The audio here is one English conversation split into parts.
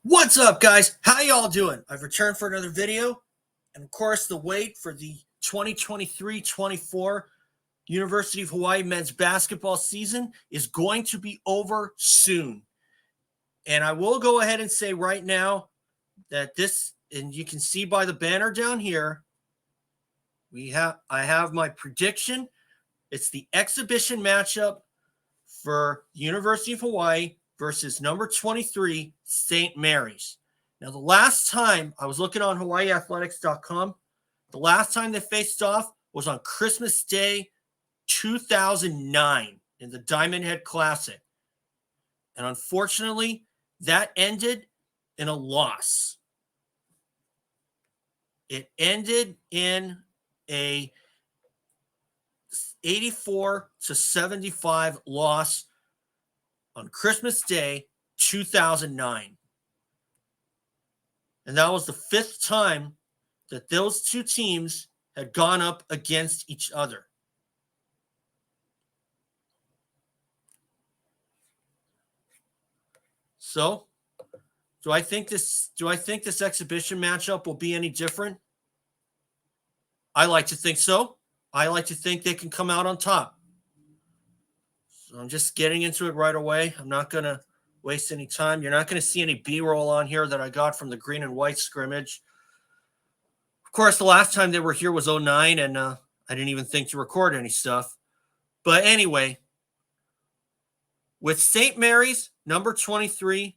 What's up, guys? How y'all doing? I've returned for another video, and of course, the wait for the 2023-24 University of Hawaii men's basketball season is going to be over soon. And I will go ahead and say right now that this, and you can see by the banner down here, I have my prediction. It's the exhibition matchup for the University of Hawaii versus number 23, St. Mary's. Now, the last time I was looking on HawaiiAthletics.com, the last time they faced off was on Christmas Day 2009 in the Diamond Head Classic. And unfortunately, that ended in a loss. It ended in a 84-75 loss on Christmas Day 2009. And that was the fifth time that those two teams had gone up against each other. So, do I think this exhibition matchup will be any different? I like to think so. I like to think they can come out on top. So I'm just getting into it right away. I'm not going to waste any time. You're not going to see any B-roll on here that I got from the green and white scrimmage. Of course, the last time they were here was 2009, and I didn't even think to record any stuff. But anyway, with St. Mary's, number 23,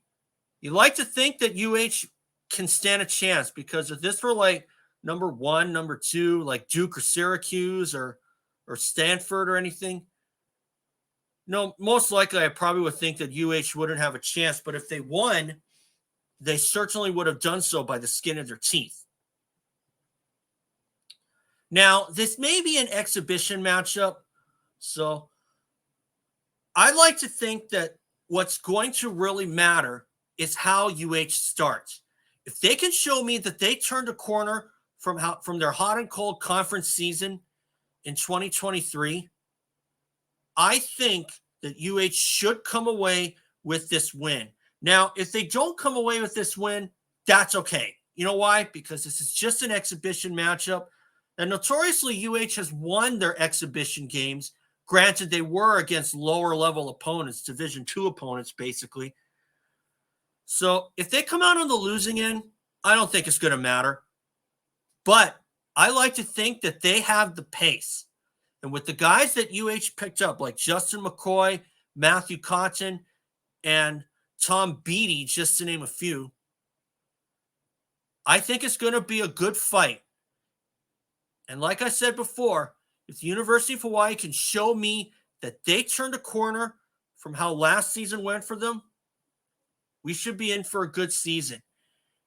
you like to think that UH can stand a chance, because if this were like number 1, number 2, like Duke or Syracuse or Stanford or anything, no, most likely I probably would think that UH wouldn't have a chance. But if they won, they certainly would have done so by the skin of their teeth. Now, this may be an exhibition matchup, so I like to think that what's going to really matter is how UH starts. If they can show me that they turned a corner from their hot and cold conference season in 2023, I think that UH should come away with this win. Now, if they don't come away with this win, that's okay. You know why? Because this is just an exhibition matchup. And notoriously, UH has won their exhibition games. Granted, they were against lower-level opponents, Division II opponents, basically. So if they come out on the losing end, I don't think it's going to matter. But I like to think that they have the pace. And with the guys that UH picked up, like Justin McKoy, Matthue Cotton, and Tom Beattie, just to name a few, I think it's going to be a good fight. And like I said before, if the University of Hawaii can show me that they turned a corner from how last season went for them, we should be in for a good season.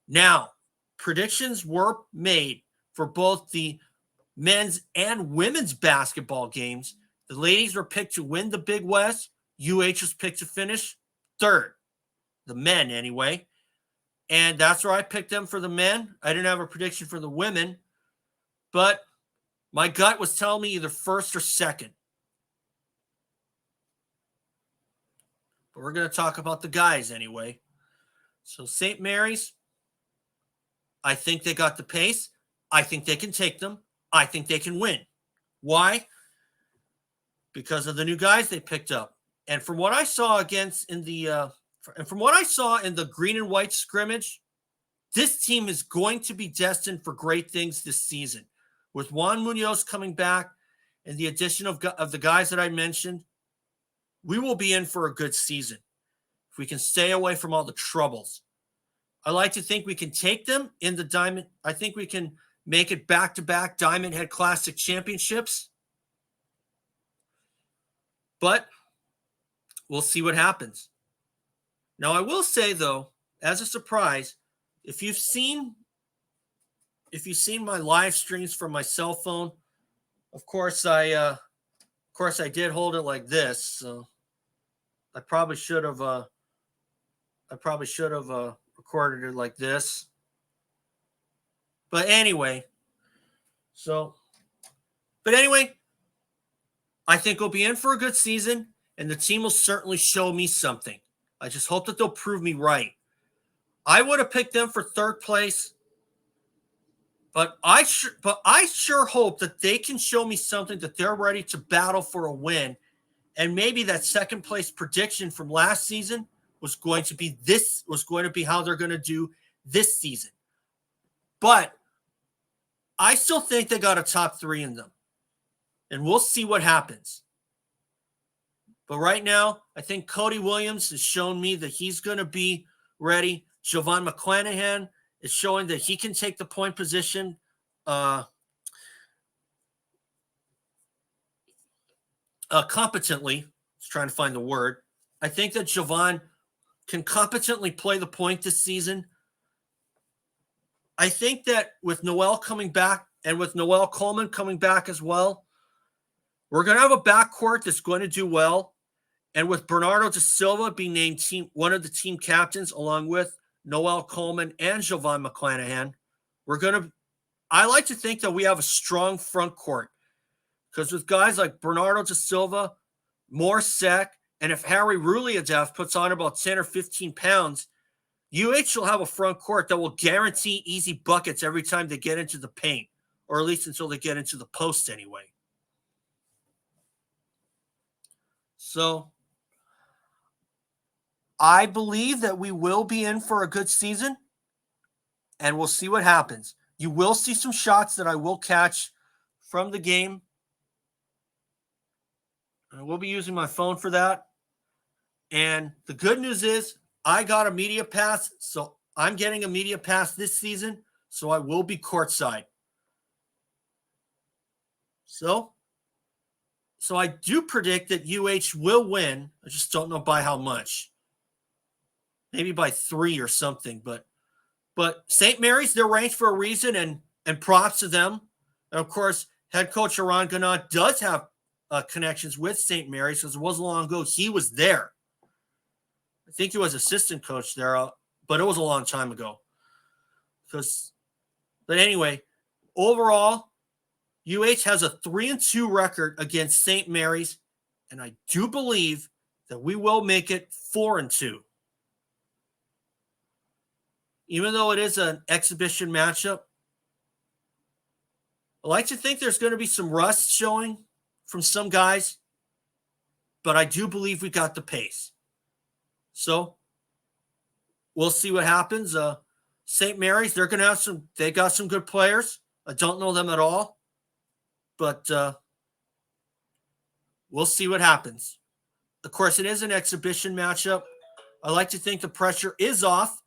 Now, predictions were made for both the men's and women's basketball games. The ladies were picked to win the Big West. UH was picked to finish third. The men, anyway. And that's where I picked them for the men. I didn't have a prediction for the women. But my gut was telling me either first or second. But we're going to talk about the guys anyway. So St. Mary's, I think they got the pace. I think they can take them. I think they can win. Why? Because of the new guys they picked up. And from what I saw in the green and white scrimmage, this team is going to be destined for great things this season. With Juan Munoz coming back and the addition of the guys that I mentioned, we will be in for a good season if we can stay away from all the troubles. I like to think we can take them in the Diamond. I think we can make it back-to-back Diamond Head Classic championships. But we'll see what happens. Now, I will say, though, as a surprise, if you've seen my live streams from my cell phone, of course I did hold it like this, so I probably should have recorded it like this. But anyway, I think we'll be in for a good season, and the team will certainly show me something. I just hope that they'll prove me right. I would have picked them for third place. But I sure hope that they can show me something that they're ready to battle for a win. And maybe that second place prediction from last season was going to be how they're going to do this season. But I still think they got a top 3 in them. And we'll see what happens. But right now, I think Kody Williams has shown me that he's going to be ready. JoVon McClanahan is showing that he can take the point position competently. I was trying to find the word. I think that JoVon can competently play the point this season. I think that with Noel coming back and with Noel Coleman coming back as well, we're going to have a backcourt that's going to do well. And with Bernardo da Silva being named one of the team captains along with Noel Coleman and JoVon McClanahan, I like to think that we have a strong front court. Because with guys like Bernardo da Silva, Morsek, and if Harry Ruliadev puts on about 10 or 15 pounds, UH will have a front court that will guarantee easy buckets every time they get into the paint, or at least until they get into the post anyway. So I believe that we will be in for a good season, and we'll see what happens. You will see some shots that I will catch from the game. I will be using my phone for that. And the good news is I got a media pass, so I'm getting a media pass this season, so I will be courtside. So I do predict that UH will win. I just don't know by how much. Maybe by 3 or something. But St. Mary's, they're ranked for a reason, and props to them. And of course, head coach Eran Ganot does have connections with St. Mary's, because it wasn't long ago he was there. I think he was assistant coach there, but it was a long time ago. But anyway, overall, UH has a 3-2 record against St. Mary's, and I do believe that we will make it 4-2. Even though it is an exhibition matchup, I like to think there's going to be some rust showing from some guys, but I do believe we got the pace. So we'll see what happens. St. Mary's, they got some good players. I don't know them at all, but we'll see what happens. Of course, it is an exhibition matchup. I like to think the pressure is off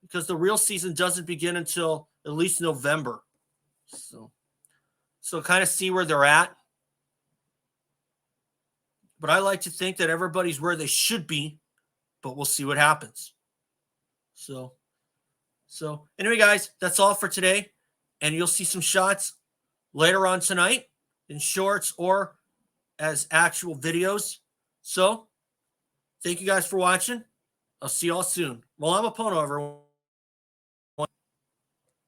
because the real season doesn't begin until at least November. So kind of see where they're at. But I like to think that everybody's where they should be, but we'll see what happens. So anyway, guys, that's all for today. And you'll see some shots later on tonight in shorts or as actual videos. So thank you guys for watching. I'll see y'all soon. Well, I'm a Pono, everyone.